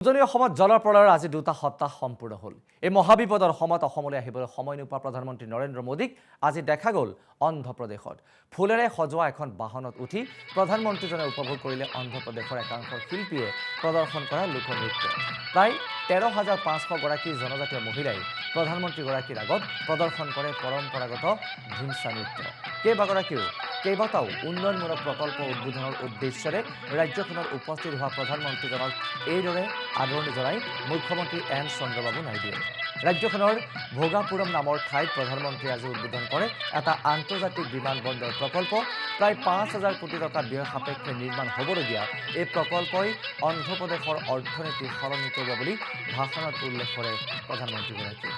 উজনি অসমত জলৰ প্ৰলয়ৰ আজি 2টা সপ্তাহ সম্পূৰ্ণ হ'ল। এই মহাবিপদৰ সময়ত অসমলৈ আহিবলৈ সময় নোপোৱা প্ৰধানমন্ত্ৰী নৰেন্দ্ৰ মোদীক আজি দেখা গ'ল অন্ধ্ৰপ্ৰদেশত। ফুলেৰে সজোৱা এখন বাহনত উঠি প্ৰধানমন্ত্ৰীজনে উপভোগ কৰিলে অন্ধ্ৰপ্ৰদেশৰ একাংশ শিল্পীয়ে প্ৰদৰ্শন কৰা লোকনৃত্য। প্ৰায় 13,500 গৰাকী জনজাতীয় মহিলাই প্ৰধানমন্ত্ৰীগৰাকীৰ আগত প্ৰদৰ্শন কৰে পৰম্পৰাগত ধিমচা নৃত্য। কেইবাটাও উন্নয়নমূলক প্ৰকল্প উদ্বোধনৰ উদ্দেশ্যেৰে ৰাজ্যখনত উপস্থিত হোৱা প্ৰধানমন্ত্ৰীজনক এইদৰে আদৰণি জনাই মুখ্যমন্ত্ৰী এন চন্দ্ৰবাবু নাইডুৱে। ৰাজ্যখনৰ ভোগাপুৰম নামৰ ঠাইত প্ৰধানমন্ত্ৰীয়ে আজি উদ্বোধন কৰে এটা আন্তৰ্জাতিক বিমানবন্দৰ প্ৰকল্প। প্ৰায় 5,000 কোটি টকা ব্যয় সাপেক্ষে নিৰ্মাণ হ'বলগীয়া এই প্ৰকল্পই অন্ধ্ৰপ্ৰদেশৰ অৰ্থনীতি সলনি কৰিব বুলি ভাষণত উল্লেখ কৰে প্ৰধানমন্ত্ৰীগৰাকীয়ে।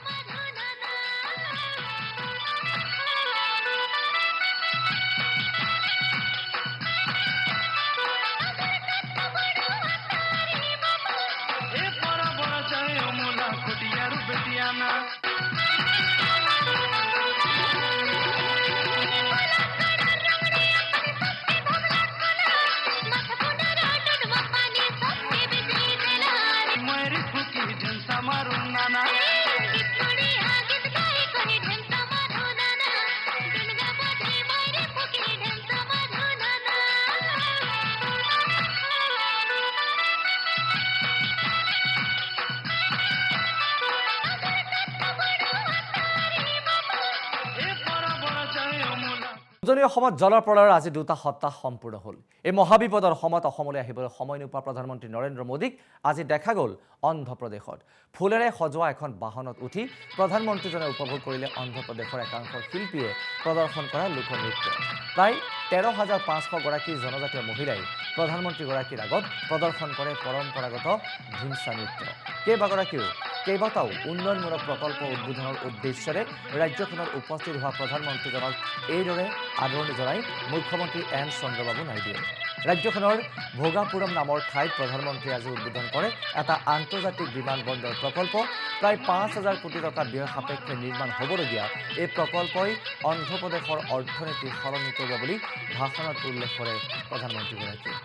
উজনি অসমত জলৰ প্ৰলয়ৰ আজি 2টা সপ্তাহ সম্পূৰ্ণ হ'ল। এই মহাবিপদৰ সময়ত অসমলৈ আহিবলৈ সময় নোপোৱা প্ৰধানমন্ত্ৰী নৰেন্দ্ৰ মোদীক আজি দেখা গ'ল অন্ধ্ৰপ্ৰদেশত। ফুলেৰে সজোৱা এখন বাহনত উঠি প্ৰধানমন্ত্ৰীজনে উপভোগ কৰিলে অন্ধ্ৰপ্ৰদেশৰ একাংশ শিল্পীয়ে প্ৰদৰ্শন কৰা লোকনৃত্য। প্ৰায় 13,500 গৰাকী জনজাতীয় মহিলাই প্ৰধানমন্ত্ৰীগৰাকীৰ আগত প্ৰদৰ্শন কৰে পৰম্পৰাগত ধিমচা নৃত্য। কেইবাটাও উন্নয়নমূলক প্ৰকল্প উদ্বোধনৰ উদ্দেশ্যেৰে ৰাজ্যখনত উপস্থিত হোৱা প্ৰধানমন্ত্ৰীজনক এইদৰে আদৰণি জনাই মুখ্যমন্ত্ৰী এন চন্দ্ৰবাবু নাইডুৱে। ৰাজ্যখনৰ ভোগাপুৰম নামৰ ঠাইত প্ৰধানমন্ত্ৰীয়ে আজি উদ্বোধন কৰে এটা আন্তৰ্জাতিক বিমানবন্দৰ প্ৰকল্প। প্ৰায় 5,000 কোটি টকা ব্যয় সাপেক্ষে নিৰ্মাণ হ'বলগীয়া এই প্ৰকল্পই অন্ধ্ৰপ্ৰদেশৰ অৰ্থনীতি সলনি কৰিব বুলি ভাষণত উল্লেখ কৰে প্ৰধানমন্ত্ৰীগৰাকীয়ে।